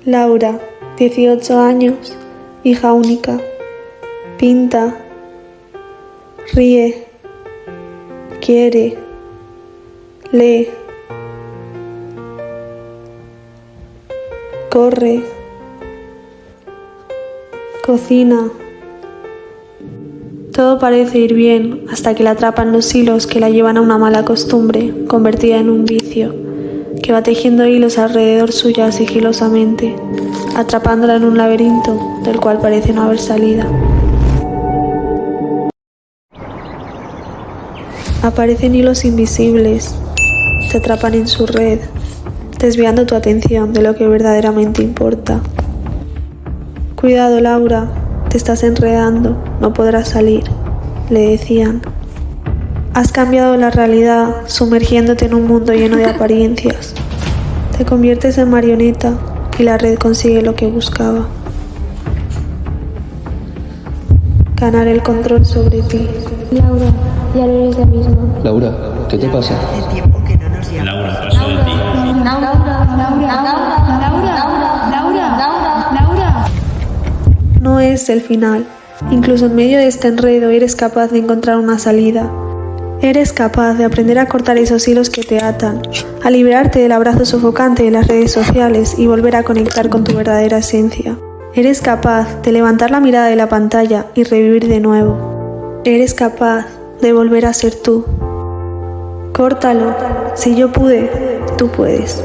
Laura, 18 años, hija única. Pinta, ríe, quiere, lee, corre, cocina. Todo parece ir bien hasta que la atrapan los hilos que la llevan a una mala costumbre, convertida en un vicio, que va tejiendo hilos alrededor suya sigilosamente, atrapándola en un laberinto del cual parece no haber salida. Aparecen hilos invisibles, te atrapan en su red, desviando tu atención de lo que verdaderamente importa. Cuidado, Laura, te estás enredando, no podrás salir, le decían. Has cambiado la realidad, sumergiéndote en un mundo lleno de apariencias. Te conviertes en marioneta y la red consigue lo que buscaba. Ganar el control sobre ti. Laura, ya no eres la misma. Laura, ¿qué te pasa? Hace tiempo que no nos llama. Laura, paso de ti. No es el final. Incluso en medio de este enredo eres capaz de encontrar una salida. Eres capaz de aprender a cortar esos hilos que te atan, a liberarte del abrazo sofocante de las redes sociales y volver a conectar con tu verdadera esencia. Eres capaz de levantar la mirada de la pantalla y revivir de nuevo. Eres capaz de volver a ser tú. Córtalo. Si yo pude, tú puedes.